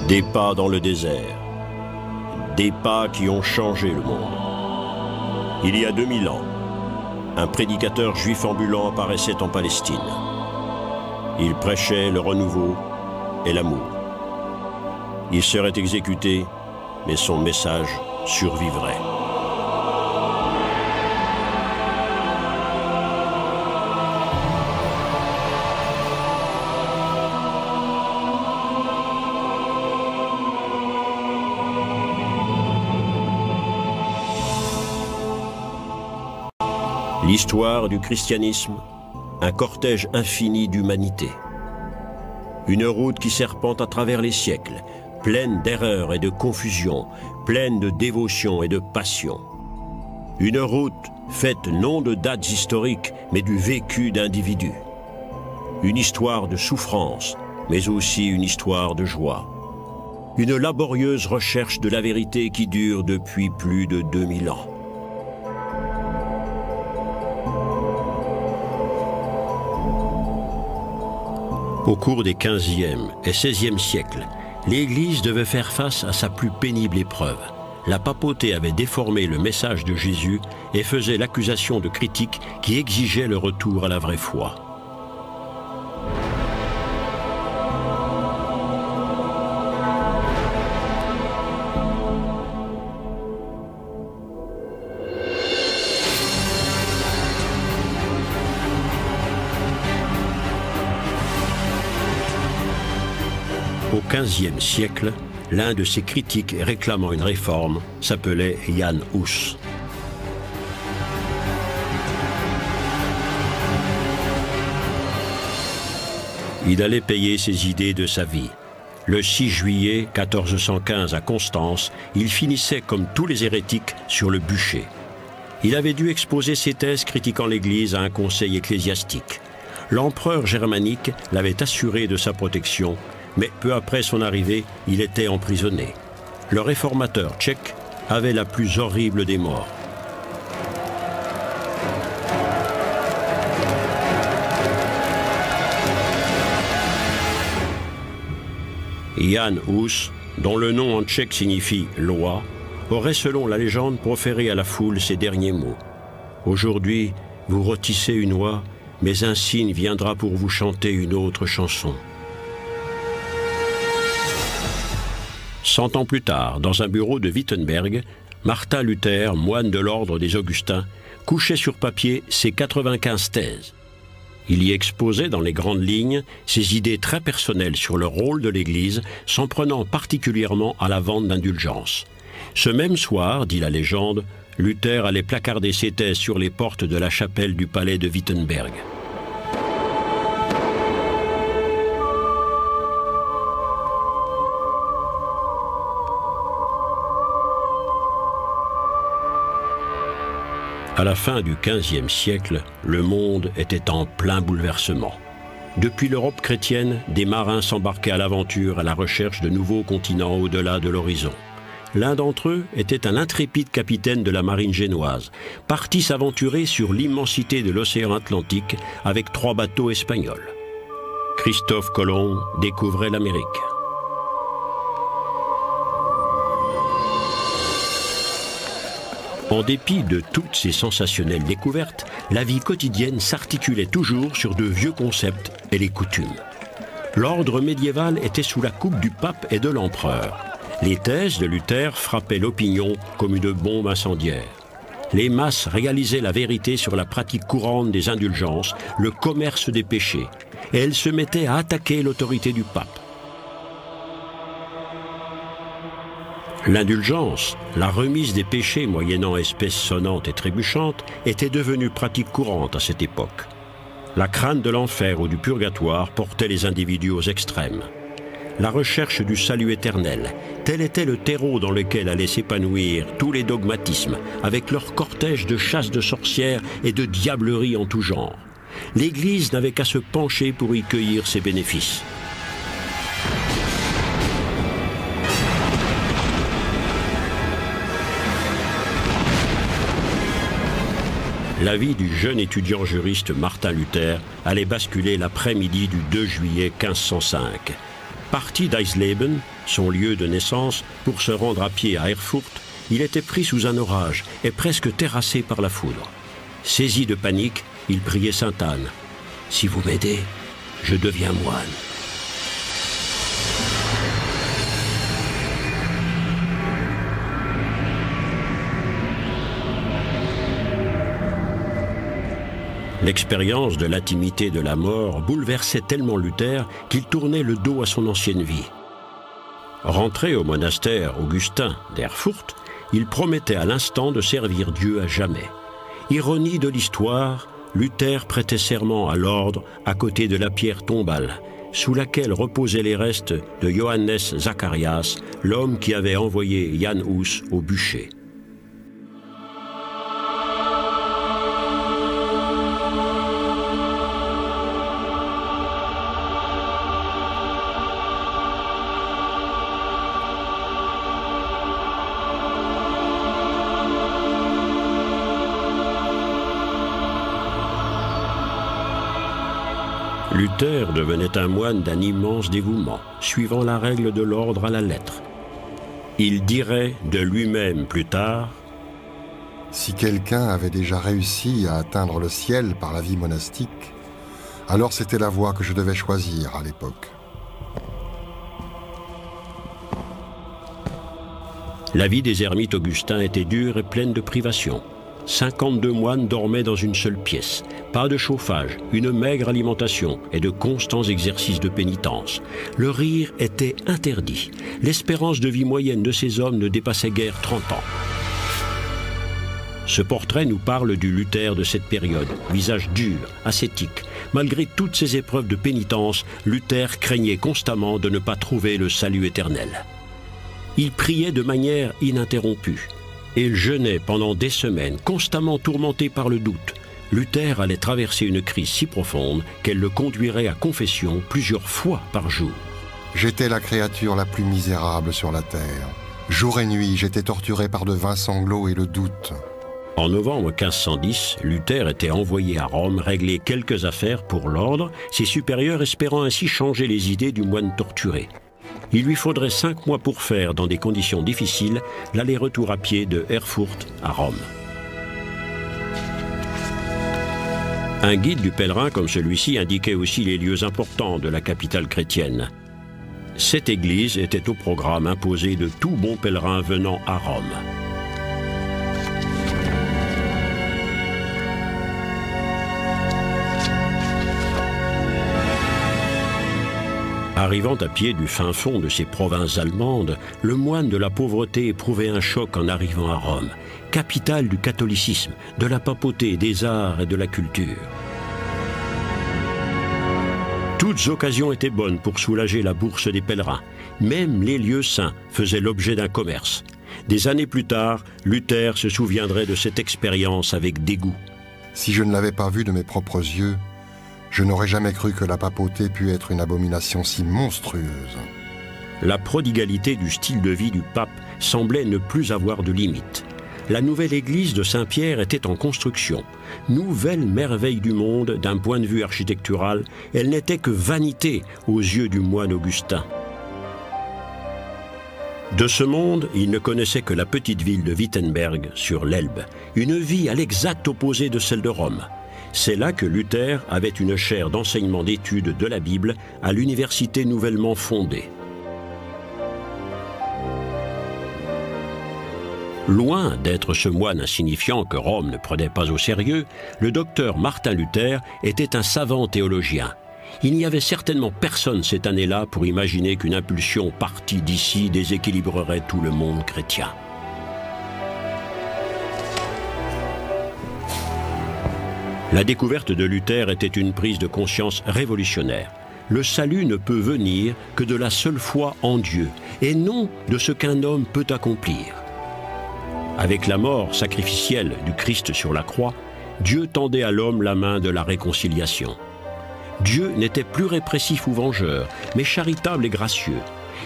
Des pas dans le désert. Des pas qui ont changé le monde. Il y a 2000 ans, un prédicateur juif ambulant apparaissait en Palestine. Il prêchait le renouveau et l'amour. Il serait exécuté, mais son message survivrait. L'histoire du christianisme, un cortège infini d'humanité. Une route qui serpente à travers les siècles, pleine d'erreurs et de confusion, pleine de dévotion et de passion. Une route faite non de dates historiques, mais du vécu d'individus. Une histoire de souffrance, mais aussi une histoire de joie. Une laborieuse recherche de la vérité qui dure depuis plus de 2000 ans. Au cours des 15e et 16e siècles, l'Église devait faire face à sa plus pénible épreuve. La papauté avait déformé le message de Jésus et faisait l'accusation de critiques qui exigeaient le retour à la vraie foi. Au XVe siècle, l'un de ces critiques réclamant une réforme s'appelait Jan Hus. Il allait payer ses idées de sa vie. Le 6 juillet 1415 à Constance, il finissait comme tous les hérétiques sur le bûcher. Il avait dû exposer ses thèses critiquant l'Église à un conseil ecclésiastique. L'empereur germanique l'avait assuré de sa protection, mais peu après son arrivée, il était emprisonné. Le réformateur tchèque avait la plus horrible des morts. Jan Hus, dont le nom en tchèque signifie « loi », aurait selon la légende proféré à la foule ces derniers mots. « Aujourd'hui, vous rôtissez une oie, mais un cygne viendra pour vous chanter une autre chanson. » 100 ans plus tard, dans un bureau de Wittenberg, Martin Luther, moine de l'ordre des Augustins, couchait sur papier ses 95 thèses. Il y exposait dans les grandes lignes ses idées très personnelles sur le rôle de l'Église, s'en prenant particulièrement à la vente d'indulgences. Ce même soir, dit la légende, Luther allait placarder ses thèses sur les portes de la chapelle du palais de Wittenberg. À la fin du XVe siècle, le monde était en plein bouleversement. Depuis l'Europe chrétienne, des marins s'embarquaient à l'aventure à la recherche de nouveaux continents au-delà de l'horizon. L'un d'entre eux était un intrépide capitaine de la marine génoise, parti s'aventurer sur l'immensité de l'océan Atlantique avec 3 bateaux espagnols. Christophe Colomb découvrait l'Amérique. En dépit de toutes ces sensationnelles découvertes, la vie quotidienne s'articulait toujours sur de vieux concepts et les coutumes. L'ordre médiéval était sous la coupe du pape et de l'empereur. Les thèses de Luther frappaient l'opinion comme une bombe incendiaire. Les masses réalisaient la vérité sur la pratique courante des indulgences, le commerce des péchés, et elles se mettaient à attaquer l'autorité du pape. L'indulgence, la remise des péchés moyennant espèces sonnantes et trébuchantes, était devenue pratique courante à cette époque. La crainte de l'enfer ou du purgatoire portait les individus aux extrêmes. La recherche du salut éternel, tel était le terreau dans lequel allaient s'épanouir tous les dogmatismes, avec leur cortège de chasses de sorcières et de diableries en tout genre. L'Église n'avait qu'à se pencher pour y cueillir ses bénéfices. La vie du jeune étudiant juriste Martin Luther allait basculer l'après-midi du 2 juillet 1505. Parti d'Eisleben, son lieu de naissance, pour se rendre à pied à Erfurt, il était pris sous un orage et presque terrassé par la foudre. Saisi de panique, il priait Sainte Anne. « Si vous m'aidez, je deviens moine. » L'expérience de l'intimité de la mort bouleversait tellement Luther qu'il tournait le dos à son ancienne vie. Rentré au monastère augustin d'Erfurt, il promettait à l'instant de servir Dieu à jamais. Ironie de l'histoire, Luther prêtait serment à l'ordre à côté de la pierre tombale, sous laquelle reposaient les restes de Johannes Zacharias, l'homme qui avait envoyé Jan Hus au bûcher. Luther devenait un moine d'un immense dévouement, suivant la règle de l'ordre à la lettre. Il dirait de lui-même plus tard : « Si quelqu'un avait déjà réussi à atteindre le ciel par la vie monastique, alors c'était la voie que je devais choisir à l'époque. » La vie des ermites augustins était dure et pleine de privations. 52 moines dormaient dans une seule pièce. Pas de chauffage, une maigre alimentation et de constants exercices de pénitence. Le rire était interdit. L'espérance de vie moyenne de ces hommes ne dépassait guère 30 ans. Ce portrait nous parle du Luther de cette période, visage dur, ascétique. Malgré toutes ces épreuves de pénitence, Luther craignait constamment de ne pas trouver le salut éternel. Il priait de manière ininterrompue. Et il jeûnait pendant des semaines, constamment tourmenté par le doute. Luther allait traverser une crise si profonde qu'elle le conduirait à confession plusieurs fois par jour. J'étais la créature la plus misérable sur la terre. Jour et nuit, j'étais torturé par de vains sanglots et le doute. En novembre 1510, Luther était envoyé à Rome régler quelques affaires pour l'ordre, ses supérieurs espérant ainsi changer les idées du moine torturé. Il lui faudrait 5 mois pour faire, dans des conditions difficiles, l'aller-retour à pied de Erfurt à Rome. Un guide du pèlerin comme celui-ci indiquait aussi les lieux importants de la capitale chrétienne. Cette église était au programme imposé de tout bon pèlerin venant à Rome. Arrivant à pied du fin fond de ces provinces allemandes, le moine de la pauvreté éprouvait un choc en arrivant à Rome, capitale du catholicisme, de la papauté, des arts et de la culture. Toutes occasions étaient bonnes pour soulager la bourse des pèlerins. Même les lieux saints faisaient l'objet d'un commerce. Des années plus tard, Luther se souviendrait de cette expérience avec dégoût. Si je ne l'avais pas vu de mes propres yeux, je n'aurais jamais cru que la papauté pût être une abomination si monstrueuse. La prodigalité du style de vie du pape semblait ne plus avoir de limite. La nouvelle église de Saint-Pierre était en construction. Nouvelle merveille du monde d'un point de vue architectural, elle n'était que vanité aux yeux du moine augustin. De ce monde, il ne connaissait que la petite ville de Wittenberg sur l'Elbe, une vie à l'exact opposé de celle de Rome. C'est là que Luther avait une chaire d'enseignement d'études de la Bible à l'université nouvellement fondée. Loin d'être ce moine insignifiant que Rome ne prenait pas au sérieux, le docteur Martin Luther était un savant théologien. Il n'y avait certainement personne cette année-là pour imaginer qu'une impulsion partie d'ici déséquilibrerait tout le monde chrétien. La découverte de Luther était une prise de conscience révolutionnaire. Le salut ne peut venir que de la seule foi en Dieu, et non de ce qu'un homme peut accomplir. Avec la mort sacrificielle du Christ sur la croix, Dieu tendait à l'homme la main de la réconciliation. Dieu n'était plus répressif ou vengeur, mais charitable et gracieux.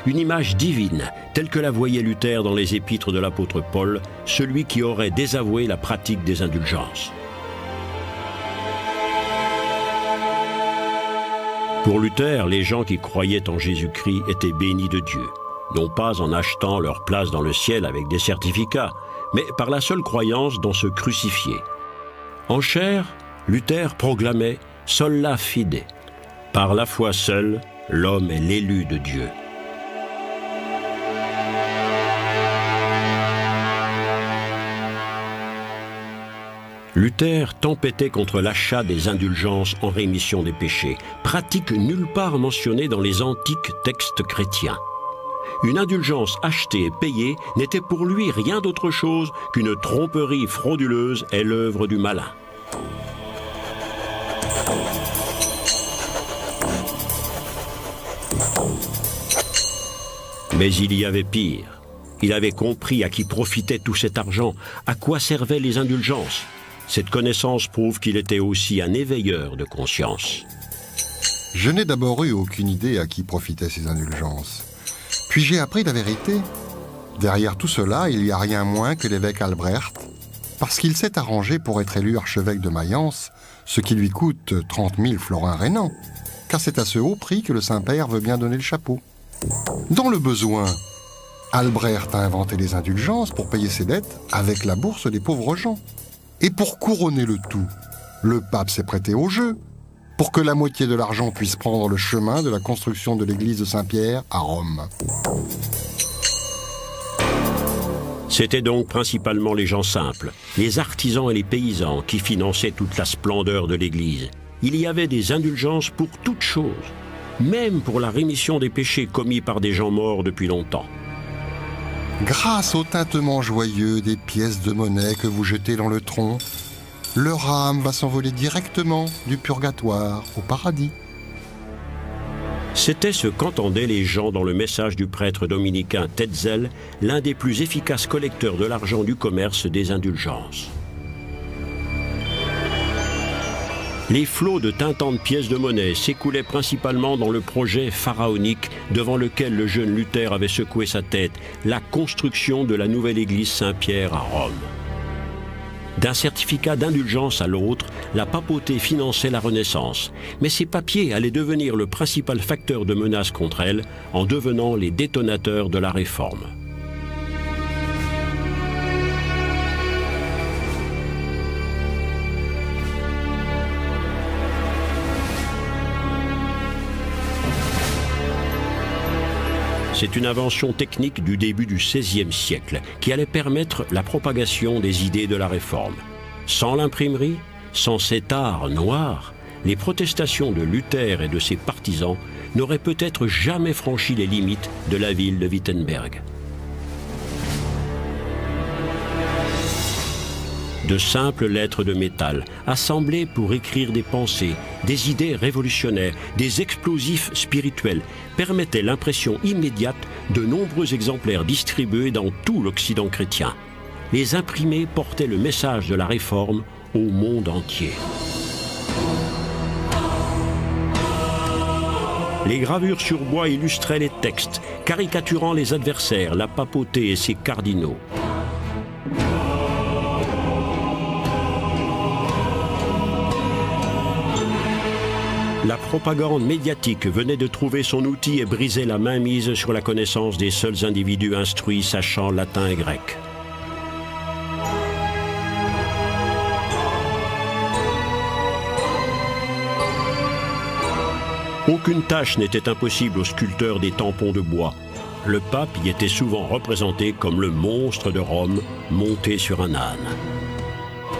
Une image divine, telle que la voyait Luther dans les épîtres de l'apôtre Paul, celui qui aurait désavoué la pratique des indulgences. Pour Luther, les gens qui croyaient en Jésus-Christ étaient bénis de Dieu, non pas en achetant leur place dans le ciel avec des certificats, mais par la seule croyance dans ce crucifié. En chair, Luther proclamait « sola fide ». Par la foi seule, l'homme est l'élu de Dieu. Luther tempêtait contre l'achat des indulgences en rémission des péchés, pratique nulle part mentionnée dans les antiques textes chrétiens. Une indulgence achetée et payée n'était pour lui rien d'autre chose qu'une tromperie frauduleuse et l'œuvre du malin. Mais il y avait pire. Il avait compris à qui profitait tout cet argent, à quoi servaient les indulgences. Cette connaissance prouve qu'il était aussi un éveilleur de conscience. Je n'ai d'abord eu aucune idée à qui profitaient ces indulgences. Puis j'ai appris la vérité. Derrière tout cela, il n'y a rien moins que l'évêque Albrecht, parce qu'il s'est arrangé pour être élu archevêque de Mayence, ce qui lui coûte 30 000 florins rénans, car c'est à ce haut prix que le Saint-Père veut bien donner le chapeau. Dans le besoin, Albrecht a inventé les indulgences pour payer ses dettes avec la bourse des pauvres gens. Et pour couronner le tout, le pape s'est prêté au jeu pour que la moitié de l'argent puisse prendre le chemin de la construction de l'église de Saint-Pierre à Rome. C'étaient donc principalement les gens simples, les artisans et les paysans qui finançaient toute la splendeur de l'église. Il y avait des indulgences pour toutes choses, même pour la rémission des péchés commis par des gens morts depuis longtemps. Grâce au tintement joyeux des pièces de monnaie que vous jetez dans le tronc, leur âme va s'envoler directement du purgatoire au paradis. C'était ce qu'entendaient les gens dans le message du prêtre dominicain Tetzel, l'un des plus efficaces collecteurs de l'argent du commerce des indulgences. Les flots de tintantes pièces de monnaie s'écoulaient principalement dans le projet pharaonique devant lequel le jeune Luther avait secoué sa tête, la construction de la nouvelle église Saint-Pierre à Rome. D'un certificat d'indulgence à l'autre, la papauté finançait la Renaissance, mais ces papiers allaient devenir le principal facteur de menace contre elle en devenant les détonateurs de la Réforme. C'est une invention technique du début du XVIe siècle qui allait permettre la propagation des idées de la Réforme. Sans l'imprimerie, sans cet art noir, les protestations de Luther et de ses partisans n'auraient peut-être jamais franchi les limites de la ville de Wittenberg. De simples lettres de métal, assemblées pour écrire des pensées, des idées révolutionnaires, des explosifs spirituels, permettaient l'impression immédiate de nombreux exemplaires distribués dans tout l'Occident chrétien. Les imprimés portaient le message de la Réforme au monde entier. Les gravures sur bois illustraient les textes, caricaturant les adversaires, la papauté et ses cardinaux. La propagande médiatique venait de trouver son outil et brisait la mainmise sur la connaissance des seuls individus instruits sachant latin et grec. Aucune tâche n'était impossible aux sculpteurs des tampons de bois. Le pape y était souvent représenté comme le monstre de Rome, monté sur un âne.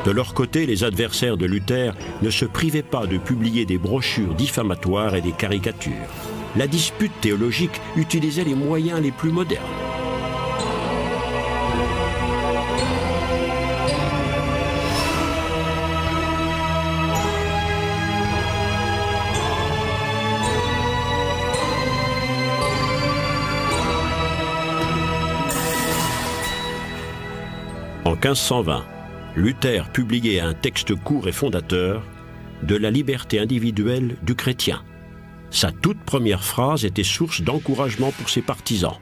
De leur côté, les adversaires de Luther ne se privaient pas de publier des brochures diffamatoires et des caricatures. La dispute théologique utilisait les moyens les plus modernes. En 1520, Luther publiait un texte court et fondateur de la liberté individuelle du chrétien. Sa toute première phrase était source d'encouragement pour ses partisans.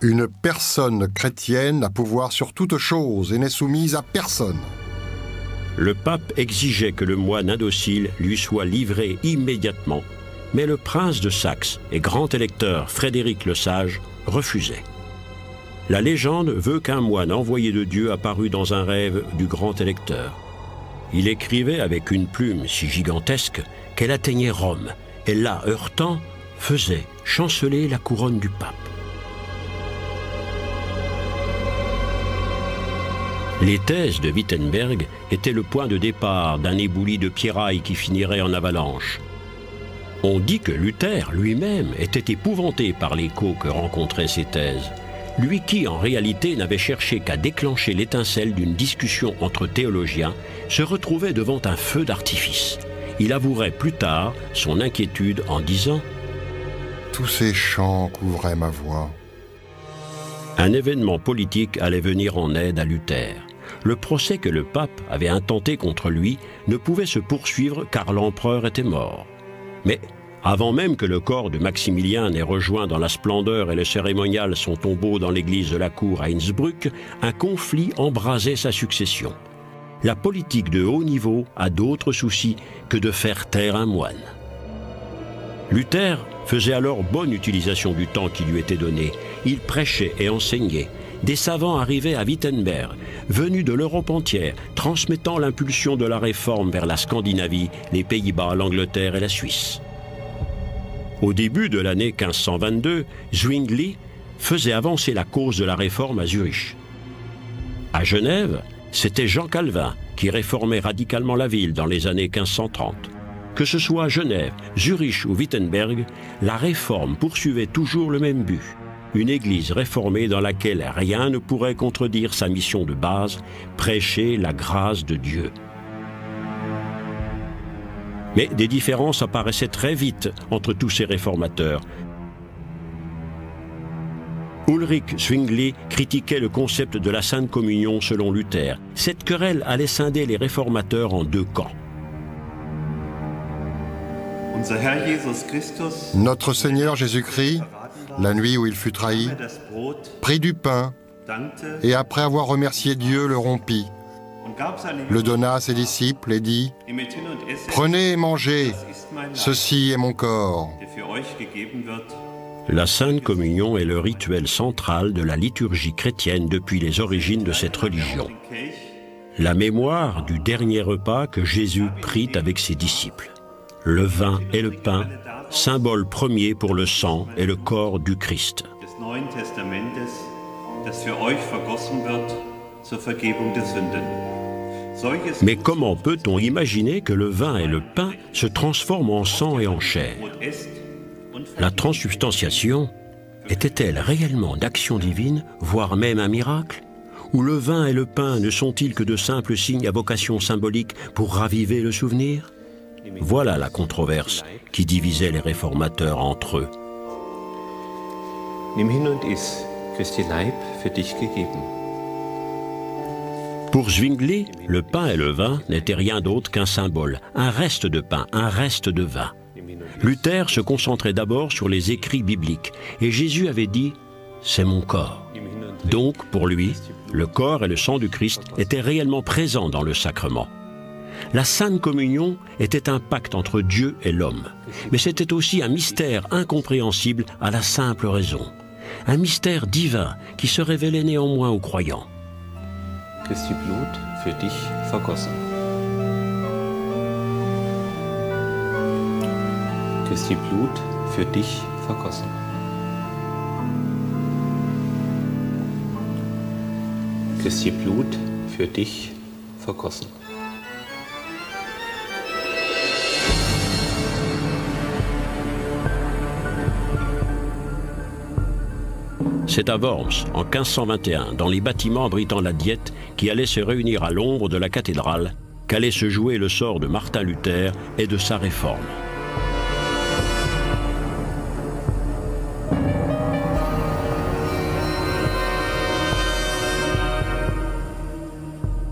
Une personne chrétienne a pouvoir sur toute chose et n'est soumise à personne. Le pape exigeait que le moine indocile lui soit livré immédiatement mais le prince de Saxe et grand électeur Frédéric le Sage refusait. La légende veut qu'un moine envoyé de Dieu apparut dans un rêve du grand électeur. Il écrivait avec une plume si gigantesque qu'elle atteignait Rome, et là, heurtant, faisait chanceler la couronne du pape. Les thèses de Wittenberg étaient le point de départ d'un éboulis de pierrailles qui finirait en avalanche. On dit que Luther lui-même était épouvanté par l'écho que rencontraient ces thèses. Lui qui, en réalité, n'avait cherché qu'à déclencher l'étincelle d'une discussion entre théologiens, se retrouvait devant un feu d'artifice. Il avouerait plus tard son inquiétude en disant « Tous ces chants couvraient ma voix. » Un événement politique allait venir en aide à Luther. Le procès que le pape avait intenté contre lui ne pouvait se poursuivre car l'empereur était mort. Mais avant même que le corps de Maximilien n'ait rejoint dans la splendeur et le cérémonial son tombeau dans l'église de la cour à Innsbruck, un conflit embrasait sa succession. La politique de haut niveau a d'autres soucis que de faire taire un moine. Luther faisait alors bonne utilisation du temps qui lui était donné. Il prêchait et enseignait. Des savants arrivaient à Wittenberg, venus de l'Europe entière, transmettant l'impulsion de la réforme vers la Scandinavie, les Pays-Bas, l'Angleterre et la Suisse. Au début de l'année 1522, Zwingli faisait avancer la cause de la réforme à Zurich. À Genève, c'était Jean Calvin qui réformait radicalement la ville dans les années 1530. Que ce soit à Genève, Zurich ou Wittenberg, la réforme poursuivait toujours le même but. Une église réformée dans laquelle rien ne pourrait contredire sa mission de base, prêcher la grâce de Dieu. Mais des différences apparaissaient très vite entre tous ces réformateurs. Ulrich Zwingli critiquait le concept de la Sainte Communion selon Luther. Cette querelle allait scinder les réformateurs en deux camps. Notre Seigneur Jésus-Christ, la nuit où il fut trahi, prit du pain et après avoir remercié Dieu, le rompit, le donna à ses disciples et dit « Prenez et mangez, ceci est mon corps. » La Sainte Communion est le rituel central de la liturgie chrétienne depuis les origines de cette religion. La mémoire du dernier repas que Jésus prit avec ses disciples. Le vin et le pain, symbole premier pour le sang et le corps du Christ. Mais comment peut-on imaginer que le vin et le pain se transforment en sang et en chair? La transsubstantiation était-elle réellement d'action divine, voire même un miracle? Ou le vin et le pain ne sont-ils que de simples signes à vocation symbolique pour raviver le souvenir? Voilà la controverse qui divisait les réformateurs entre eux. Nimm hin und iss, Christi Leib für dich gegeben. Pour Zwingli, le pain et le vin n'étaient rien d'autre qu'un symbole, un reste de pain, un reste de vin. Luther se concentrait d'abord sur les écrits bibliques, et Jésus avait dit « c'est mon corps ». Donc, pour lui, le corps et le sang du Christ étaient réellement présents dans le sacrement. La Sainte Communion était un pacte entre Dieu et l'homme, mais c'était aussi un mystère incompréhensible à la simple raison. Un mystère divin qui se révélait néanmoins aux croyants. Christi Blut für dich vergossen. Christi Blut für dich vergossen. Christi Blut für dich vergossen. C'est à Worms, en 1521, dans les bâtiments abritant la Diète, qui allait se réunir à l'ombre de la cathédrale, qu'allait se jouer le sort de Martin Luther et de sa réforme.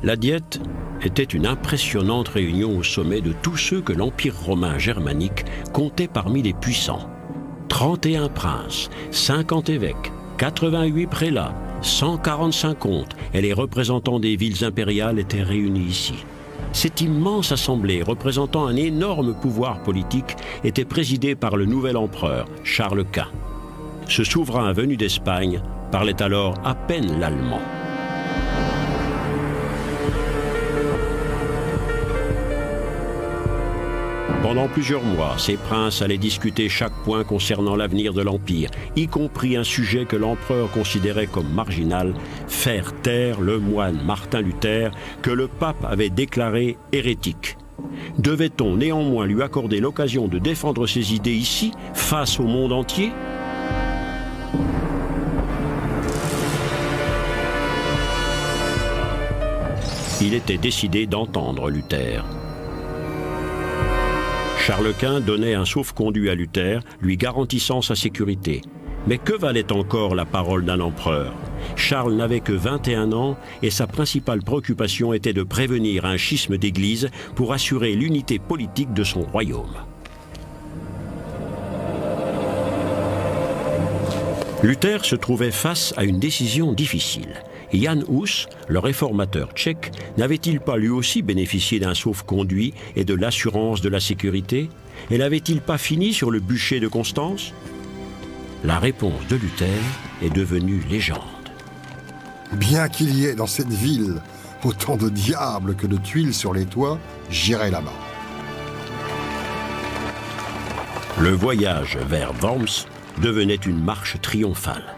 La Diète était une impressionnante réunion au sommet de tous ceux que l'Empire romain germanique comptait parmi les puissants. 31 princes, 50 évêques, 88 prélats, 145 comtes et les représentants des villes impériales étaient réunis ici. Cette immense assemblée, représentant un énorme pouvoir politique, était présidée par le nouvel empereur, Charles Quint. Ce souverain venu d'Espagne parlait alors à peine l'allemand. Pendant plusieurs mois, ces princes allaient discuter chaque point concernant l'avenir de l'Empire, y compris un sujet que l'empereur considérait comme marginal, faire taire le moine Martin Luther que le pape avait déclaré hérétique. Devait-on néanmoins lui accorder l'occasion de défendre ses idées ici, face au monde entier ? Il était décidé d'entendre Luther. Charles Quint donnait un sauf-conduit à Luther, lui garantissant sa sécurité. Mais que valait encore la parole d'un empereur ? Charles n'avait que 21 ans et sa principale préoccupation était de prévenir un schisme d'église pour assurer l'unité politique de son royaume. Luther se trouvait face à une décision difficile. Jan Hus, le réformateur tchèque, n'avait-il pas lui aussi bénéficié d'un sauf-conduit et de l'assurance de la sécurité? Et n'avait-il pas fini sur le bûcher de Constance? La réponse de Luther est devenue légende. Bien qu'il y ait dans cette ville autant de diables que de tuiles sur les toits, j'irai là-bas. Le voyage vers Worms devenait une marche triomphale.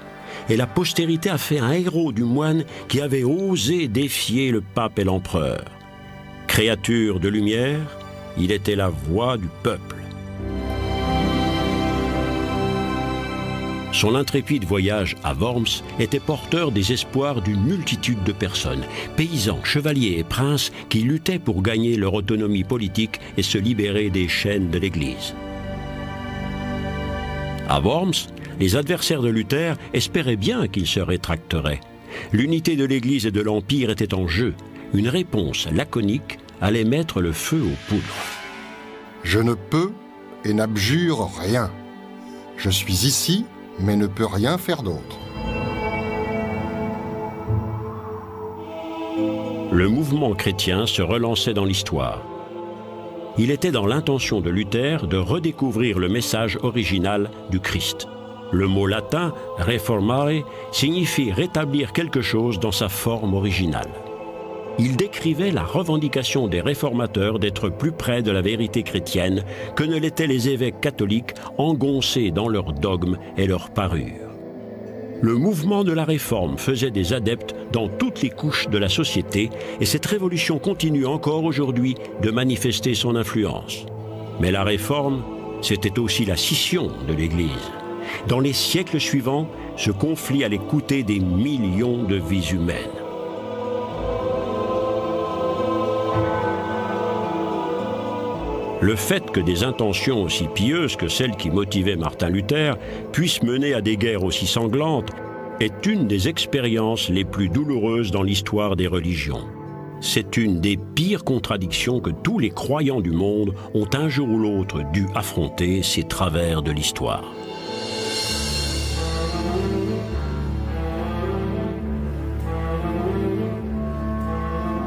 Et la postérité a fait un héros du moine qui avait osé défier le pape et l'empereur. Créature de lumière, il était la voix du peuple. Son intrépide voyage à Worms était porteur des espoirs d'une multitude de personnes, paysans, chevaliers et princes qui luttaient pour gagner leur autonomie politique et se libérer des chaînes de l'Église. À Worms, les adversaires de Luther espéraient bien qu'il se rétracterait. L'unité de l'Église et de l'Empire était en jeu. Une réponse laconique allait mettre le feu aux poudres. Je ne peux et n'abjure rien. Je suis ici, mais ne peux rien faire d'autre. Le mouvement chrétien se relançait dans l'histoire. Il était dans l'intention de Luther de redécouvrir le message original du Christ. Le mot latin « reformare » signifie rétablir quelque chose dans sa forme originale. Il décrivait la revendication des réformateurs d'être plus près de la vérité chrétienne que ne l'étaient les évêques catholiques engoncés dans leurs dogmes et leurs parures. Le mouvement de la Réforme faisait des adeptes dans toutes les couches de la société et cette révolution continue encore aujourd'hui de manifester son influence. Mais la Réforme, c'était aussi la scission de l'Église. Dans les siècles suivants, ce conflit allait coûter des millions de vies humaines. Le fait que des intentions aussi pieuses que celles qui motivaient Martin Luther puissent mener à des guerres aussi sanglantes est une des expériences les plus douloureuses dans l'histoire des religions. C'est une des pires contradictions que tous les croyants du monde ont un jour ou l'autre dû affronter ces travers de l'histoire.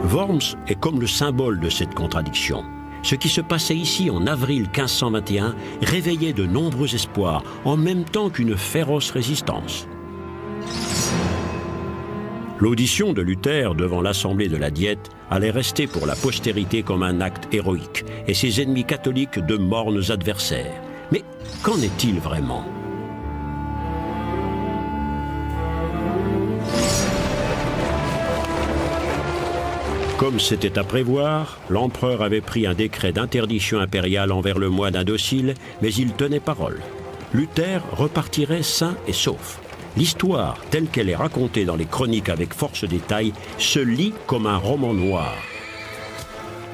Worms est comme le symbole de cette contradiction. Ce qui se passait ici en avril 1521 réveillait de nombreux espoirs, en même temps qu'une féroce résistance. L'audition de Luther devant l'Assemblée de la Diète allait rester pour la postérité comme un acte héroïque, et ses ennemis catholiques de mornes adversaires. Mais qu'en est-il vraiment ? Comme c'était à prévoir, l'empereur avait pris un décret d'interdiction impériale envers le moine indocile, mais il tenait parole. Luther repartirait sain et sauf. L'histoire, telle qu'elle est racontée dans les chroniques avec force détail, se lit comme un roman noir.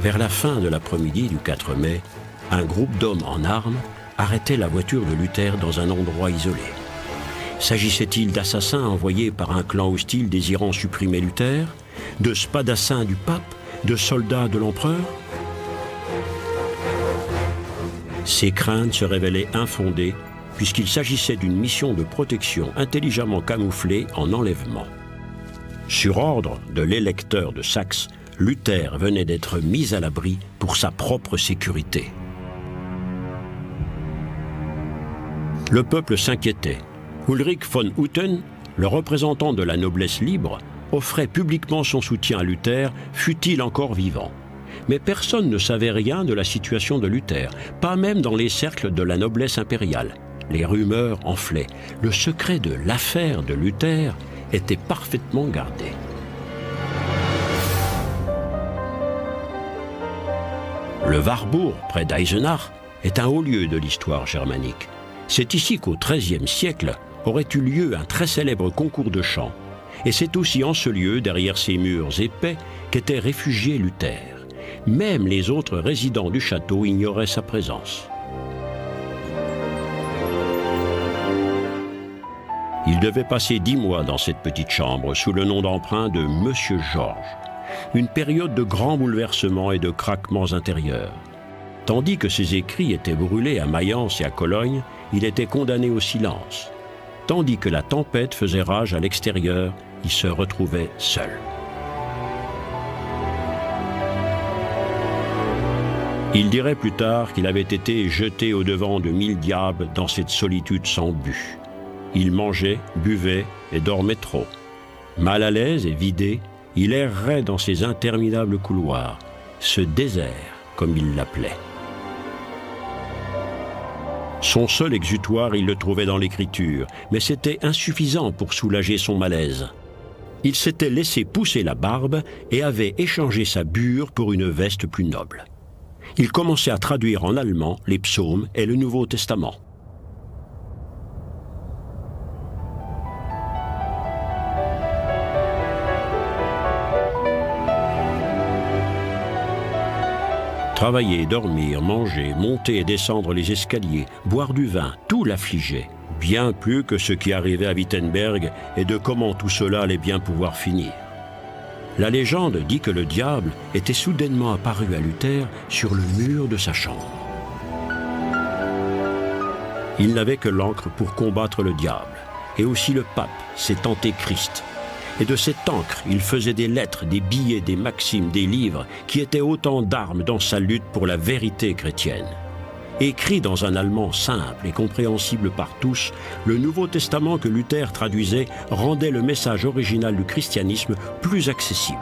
Vers la fin de l'après-midi du 4 mai, un groupe d'hommes en armes arrêtait la voiture de Luther dans un endroit isolé. S'agissait-il d'assassins envoyés par un clan hostile désirant supprimer Luther ? De spadassins du pape, de soldats de l'empereur? Ces craintes se révélaient infondées puisqu'il s'agissait d'une mission de protection intelligemment camouflée en enlèvement. Sur ordre de l'électeur de Saxe, Luther venait d'être mis à l'abri pour sa propre sécurité. Le peuple s'inquiétait. Ulrich von Hutten, le représentant de la noblesse libre, offrait publiquement son soutien à Luther, fût-il encore vivant. Mais personne ne savait rien de la situation de Luther, pas même dans les cercles de la noblesse impériale. Les rumeurs enflaient. Le secret de l'affaire de Luther était parfaitement gardé. Le Warburg, près d'Eisenach, est un haut lieu de l'histoire germanique. C'est ici qu'au XIIIe siècle aurait eu lieu un très célèbre concours de chant. Et c'est aussi en ce lieu, derrière ces murs épais, qu'était réfugié Luther. Même les autres résidents du château ignoraient sa présence. Il devait passer 10 mois dans cette petite chambre sous le nom d'emprunt de Monsieur Georges. Une période de grands bouleversements et de craquements intérieurs. Tandis que ses écrits étaient brûlés à Mayence et à Cologne, il était condamné au silence. Tandis que la tempête faisait rage à l'extérieur, il se retrouvait seul. Il dirait plus tard qu'il avait été jeté au-devant de 1000 diables dans cette solitude sans but. Il mangeait, buvait et dormait trop. Mal à l'aise et vidé, il errait dans ces interminables couloirs, ce désert, comme il l'appelait. Son seul exutoire, il le trouvait dans l'écriture, mais c'était insuffisant pour soulager son malaise. Il s'était laissé pousser la barbe et avait échangé sa bure pour une veste plus noble. Il commençait à traduire en allemand les psaumes et le Nouveau Testament. Travailler, dormir, manger, monter et descendre les escaliers, boire du vin, tout l'affligeait, bien plus que ce qui arrivait à Wittenberg et de comment tout cela allait bien pouvoir finir. La légende dit que le diable était soudainement apparu à Luther sur le mur de sa chambre. Il n'avait que l'encre pour combattre le diable, et aussi le pape, cet antéchrist. Et de cette encre, il faisait des lettres, des billets, des maximes, des livres, qui étaient autant d'armes dans sa lutte pour la vérité chrétienne. Écrit dans un allemand simple et compréhensible par tous, le Nouveau Testament que Luther traduisait rendait le message original du christianisme plus accessible.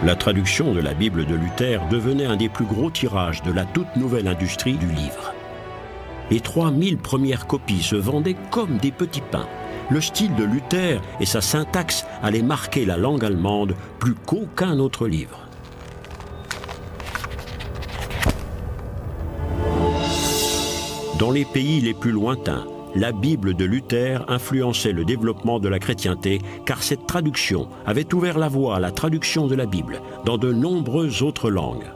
La traduction de la Bible de Luther devenait un des plus gros tirages de la toute nouvelle industrie du livre. Les 3000 premières copies se vendaient comme des petits pains. Le style de Luther et sa syntaxe allaient marquer la langue allemande plus qu'aucun autre livre. Dans les pays les plus lointains, la Bible de Luther influençait le développement de la chrétienté car cette traduction avait ouvert la voie à la traduction de la Bible dans de nombreuses autres langues.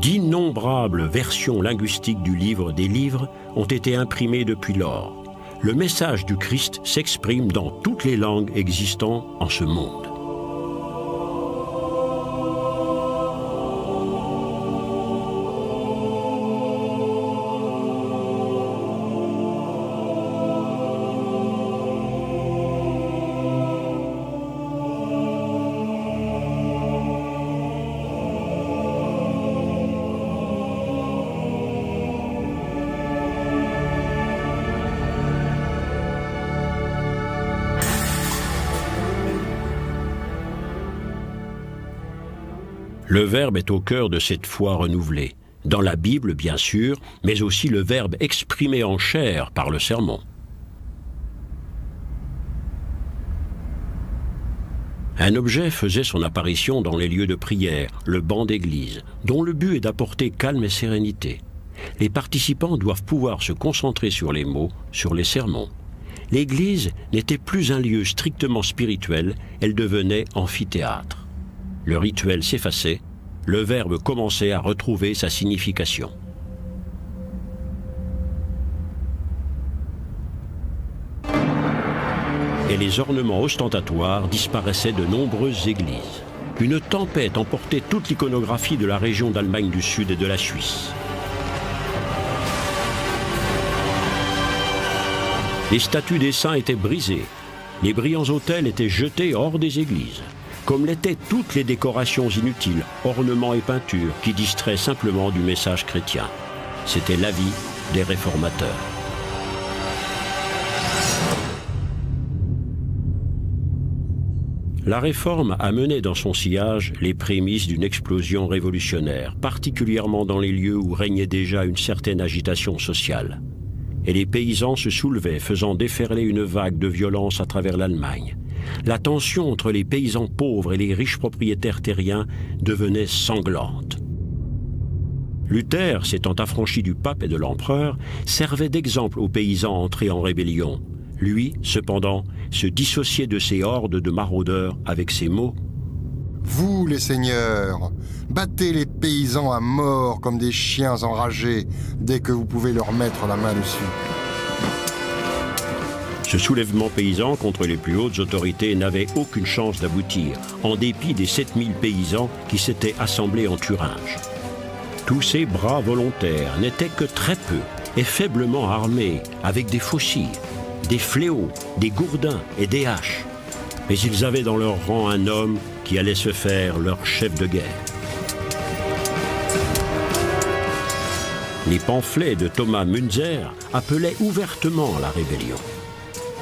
D'innombrables versions linguistiques du livre des livres ont été imprimées depuis lors. Le message du Christ s'exprime dans toutes les langues existant en ce monde. Le Verbe est au cœur de cette foi renouvelée, dans la Bible bien sûr, mais aussi le Verbe exprimé en chair par le sermon. Un objet faisait son apparition dans les lieux de prière, le banc d'église, dont le but est d'apporter calme et sérénité. Les participants doivent pouvoir se concentrer sur les mots, sur les sermons. L'église n'était plus un lieu strictement spirituel, elle devenait amphithéâtre. Le rituel s'effaçait, le verbe commençait à retrouver sa signification. Et les ornements ostentatoires disparaissaient de nombreuses églises. une tempête emportait toute l'iconographie de la région d'Allemagne du Sud et de la Suisse. Les statues des saints étaient brisées, les brillants autels étaient jetés hors des églises, comme l'étaient toutes les décorations inutiles, ornements et peintures qui distraient simplement du message chrétien. C'était l'avis des réformateurs. La Réforme amenait dans son sillage les prémices d'une explosion révolutionnaire, particulièrement dans les lieux où régnait déjà une certaine agitation sociale. Et les paysans se soulevaient, faisant déferler une vague de violence à travers l'Allemagne. La tension entre les paysans pauvres et les riches propriétaires terriens devenait sanglante. Luther, s'étant affranchi du pape et de l'empereur, servait d'exemple aux paysans entrés en rébellion. Lui, cependant, se dissociait de ces hordes de maraudeurs avec ces mots « Vous, les seigneurs, battez les paysans à mort comme des chiens enragés dès que vous pouvez leur mettre la main dessus. » Ce soulèvement paysan contre les plus hautes autorités n'avait aucune chance d'aboutir, en dépit des 7000 paysans qui s'étaient assemblés en Thuringe. Tous ces bras volontaires n'étaient que très peu et faiblement armés, avec des faucilles, des fléaux, des gourdins et des haches. Mais ils avaient dans leur rang un homme qui allait se faire leur chef de guerre. Les pamphlets de Thomas Münzer appelaient ouvertement à la rébellion.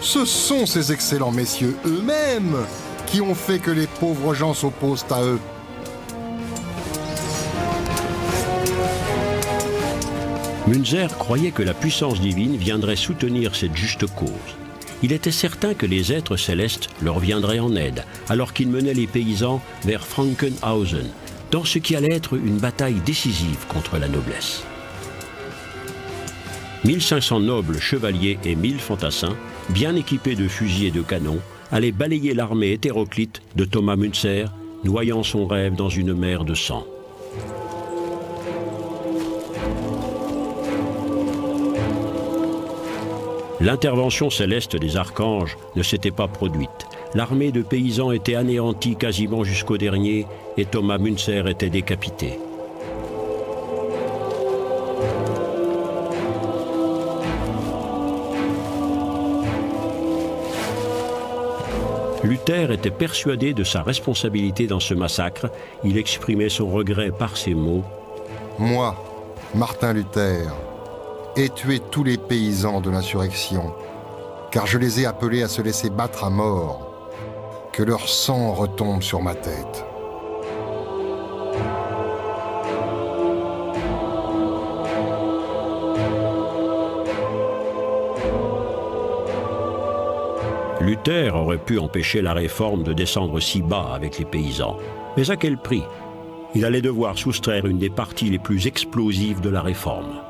Ce sont ces excellents messieurs eux-mêmes qui ont fait que les pauvres gens s'opposent à eux. Münzer croyait que la puissance divine viendrait soutenir cette juste cause. Il était certain que les êtres célestes leur viendraient en aide, alors qu'ils menaient les paysans vers Frankenhausen, dans ce qui allait être une bataille décisive contre la noblesse. 1500 nobles chevaliers et 1000 fantassins, bien équipés de fusils et de canons, allaient balayer l'armée hétéroclite de Thomas Münzer, noyant son rêve dans une mer de sang. L'intervention céleste des archanges ne s'était pas produite. L'armée de paysans était anéantie quasiment jusqu'au dernier et Thomas Münzer était décapité. Luther était persuadé de sa responsabilité dans ce massacre. Il exprimait son regret par ces mots. « Moi, Martin Luther, ai tué tous les paysans de l'insurrection, car je les ai appelés à se laisser battre à mort. Que leur sang retombe sur ma tête. » Luther aurait pu empêcher la Réforme de descendre si bas avec les paysans. Mais à quel prix? Il allait devoir soustraire une des parties les plus explosives de la Réforme.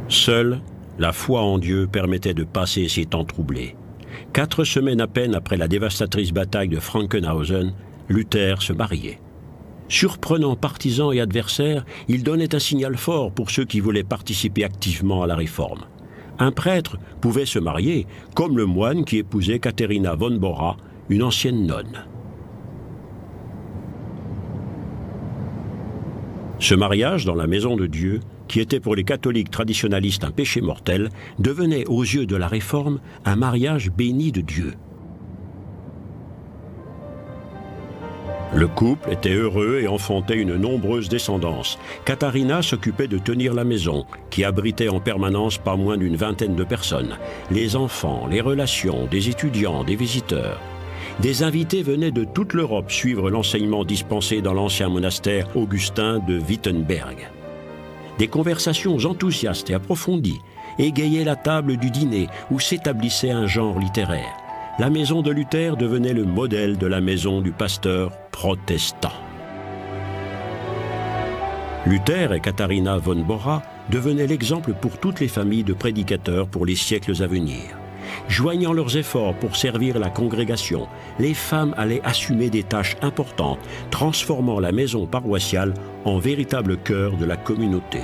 Seule, la foi en Dieu permettait de passer ces temps troublés. 4 semaines à peine après la dévastatrice bataille de Frankenhausen, Luther se mariait. Surprenant partisans et adversaires, il donnait un signal fort pour ceux qui voulaient participer activement à la Réforme. Un prêtre pouvait se marier, comme le moine qui épousait Katharina von Bora, une ancienne nonne. Ce mariage dans la maison de Dieu, qui était pour les catholiques traditionalistes un péché mortel, devenait aux yeux de la Réforme un mariage béni de Dieu. Le couple était heureux et enfantait une nombreuse descendance. Katharina s'occupait de tenir la maison, qui abritait en permanence pas moins d'une vingtaine de personnes. Les enfants, les relations, des étudiants, des visiteurs. Des invités venaient de toute l'Europe suivre l'enseignement dispensé dans l'ancien monastère augustin de Wittenberg. Des conversations enthousiastes et approfondies égayaient la table du dîner où s'établissait un genre littéraire. La maison de Luther devenait le modèle de la maison du pasteur protestant. Luther et Katharina von Bora devenaient l'exemple pour toutes les familles de prédicateurs pour les siècles à venir. Joignant leurs efforts pour servir la congrégation, les femmes allaient assumer des tâches importantes, transformant la maison paroissiale en véritable cœur de la communauté.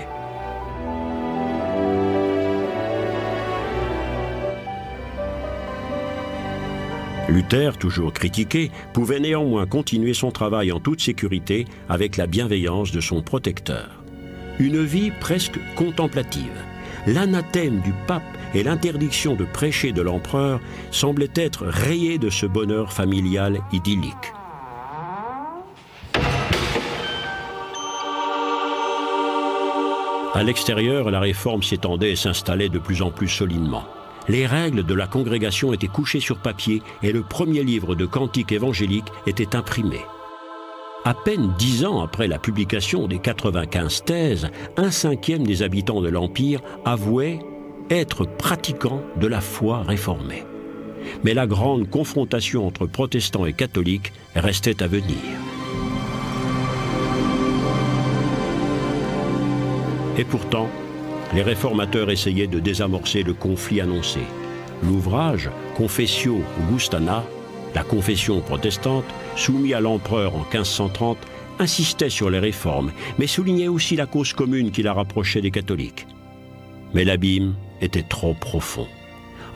Luther, toujours critiqué, pouvait néanmoins continuer son travail en toute sécurité avec la bienveillance de son protecteur. Une vie presque contemplative. L'anathème du pape et l'interdiction de prêcher de l'empereur semblaient être rayés de ce bonheur familial idyllique. À l'extérieur, la réforme s'étendait et s'installait de plus en plus solidement. Les règles de la congrégation étaient couchées sur papier et le premier livre de cantiques évangéliques était imprimé. À peine 10 ans après la publication des 95 thèses, 1/5 des habitants de l'Empire avouaient être pratiquants de la foi réformée. Mais la grande confrontation entre protestants et catholiques restait à venir. Et pourtant, les réformateurs essayaient de désamorcer le conflit annoncé. L'ouvrage Confessio Augustana, la confession protestante, soumis à l'empereur en 1530, insistait sur les réformes, mais soulignait aussi la cause commune qui la rapprochait des catholiques. Mais l'abîme était trop profond.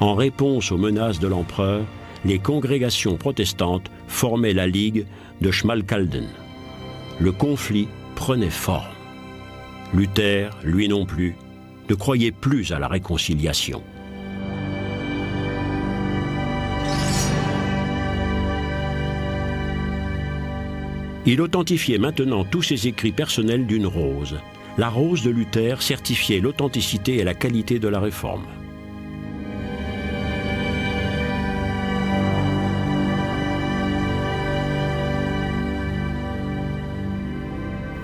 En réponse aux menaces de l'empereur, les congrégations protestantes formaient la Ligue de Schmalkalden. Le conflit prenait forme. Luther, lui non plus, ne croyait plus à la réconciliation. Il authentifiait maintenant tous ses écrits personnels d'une rose. La rose de Luther certifiait l'authenticité et la qualité de la réforme.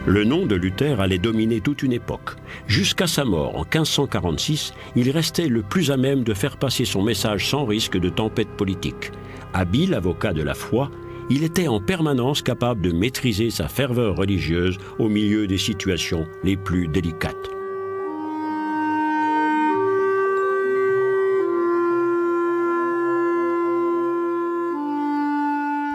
Le nom de Luther allait dominer toute une époque. Jusqu'à sa mort en 1546, il restait le plus à même de faire passer son message sans risque de tempête politique. Habile avocat de la foi, il était en permanence capable de maîtriser sa ferveur religieuse au milieu des situations les plus délicates.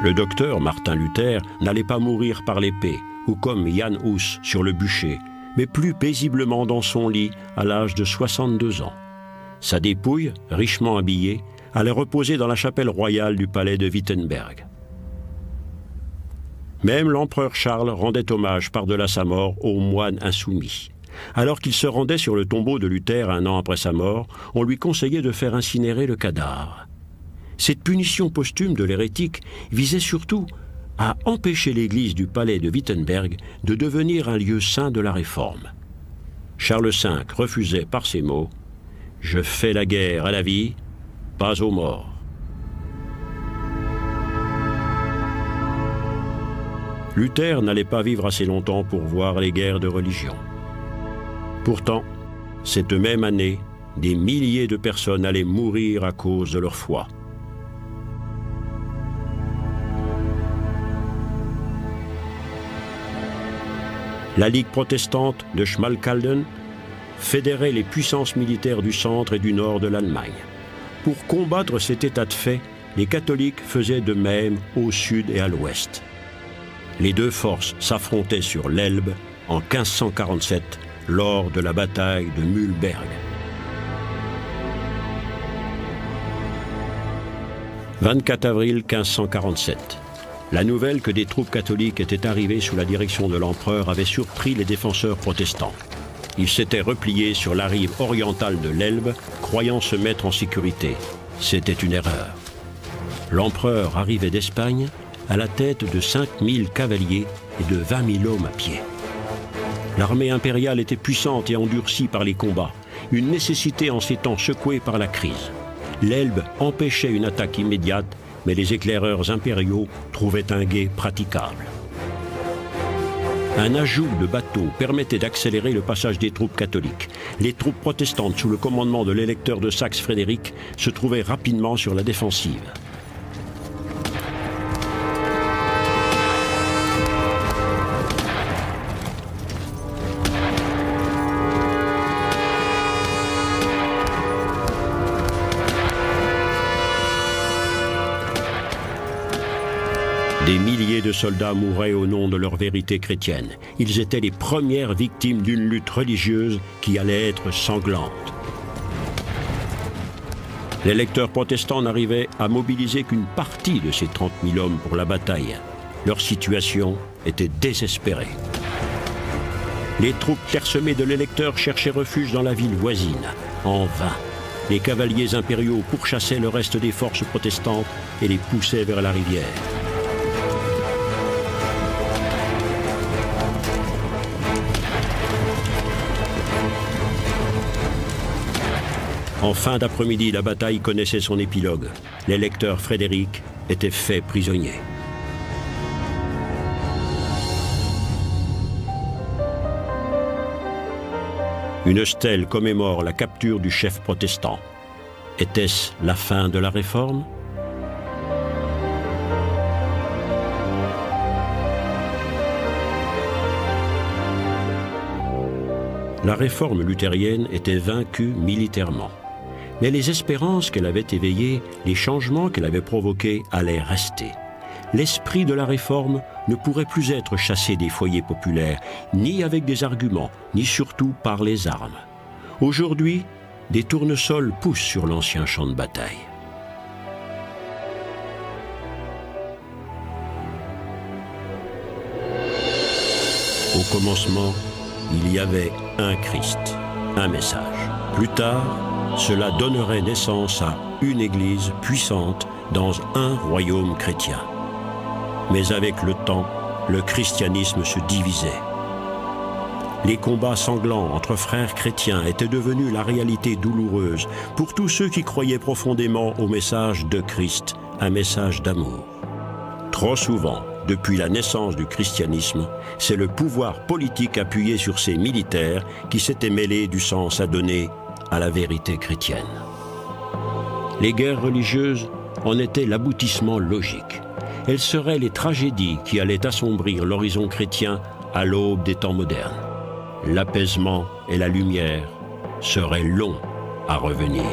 Le docteur Martin Luther n'allait pas mourir par l'épée, ou comme Jan Hus sur le bûcher, mais plus paisiblement dans son lit à l'âge de 62 ans. Sa dépouille, richement habillée, allait reposer dans la chapelle royale du palais de Wittenberg. Même l'empereur Charles rendait hommage par-delà sa mort aux moines insoumis. Alors qu'il se rendait sur le tombeau de Luther 1 an après sa mort, on lui conseillait de faire incinérer le cadavre. Cette punition posthume de l'hérétique visait surtout à empêcher l'église du palais de Wittenberg de devenir un lieu saint de la réforme. Charles V refusait par ces mots « Je fais la guerre à la vie, pas aux morts ». Luther n'allait pas vivre assez longtemps pour voir les guerres de religion. Pourtant, cette même année, des milliers de personnes allaient mourir à cause de leur foi. La Ligue protestante de Schmalkalden fédérait les puissances militaires du centre et du nord de l'Allemagne. Pour combattre cet état de fait, les catholiques faisaient de même au sud et à l'ouest. Les deux forces s'affrontaient sur l'Elbe en 1547 lors de la bataille de Mühlberg. 24 avril 1547. La nouvelle que des troupes catholiques étaient arrivées sous la direction de l'empereur avait surpris les défenseurs protestants. Ils s'étaient repliés sur la rive orientale de l'Elbe, croyant se mettre en sécurité. C'était une erreur. L'empereur arrivait d'Espagne à la tête de 5000 cavaliers et de 20 000 hommes à pied. L'armée impériale était puissante et endurcie par les combats, une nécessité en ces temps secoués par la crise. L'Elbe empêchait une attaque immédiate, mais les éclaireurs impériaux trouvaient un gué praticable. Un ajout de bateaux permettait d'accélérer le passage des troupes catholiques. Les troupes protestantes sous le commandement de l'électeur de Saxe Frédéric se trouvaient rapidement sur la défensive. Des milliers de soldats mouraient au nom de leur vérité chrétienne. Ils étaient les premières victimes d'une lutte religieuse qui allait être sanglante. L'électeur protestant n'arrivait à mobiliser qu'une partie de ces 30 000 hommes pour la bataille. Leur situation était désespérée. Les troupes tersemées de l'électeur cherchaient refuge dans la ville voisine. En vain, les cavaliers impériaux pourchassaient le reste des forces protestantes et les poussaient vers la rivière. En fin d'après-midi, la bataille connaissait son épilogue. L'électeur Frédéric était fait prisonnier. Une stèle commémore la capture du chef protestant. Était-ce la fin de la Réforme ? La Réforme luthérienne était vaincue militairement. Mais les espérances qu'elle avait éveillées, les changements qu'elle avait provoqués allaient rester. L'esprit de la Réforme ne pourrait plus être chassé des foyers populaires, ni avec des arguments, ni surtout par les armes. Aujourd'hui, des tournesols poussent sur l'ancien champ de bataille. Au commencement, il y avait un Christ, un message. Plus tard, cela donnerait naissance à une Église puissante dans un royaume chrétien. Mais avec le temps, le christianisme se divisait. Les combats sanglants entre frères chrétiens étaient devenus la réalité douloureuse pour tous ceux qui croyaient profondément au message de Christ, un message d'amour. Trop souvent, depuis la naissance du christianisme, c'est le pouvoir politique appuyé sur ses militaires qui s'était mêlé du sens à donner à la vérité chrétienne. Les guerres religieuses en étaient l'aboutissement logique. Elles seraient les tragédies qui allaient assombrir l'horizon chrétien à l'aube des temps modernes. L'apaisement et la lumière seraient longs à revenir.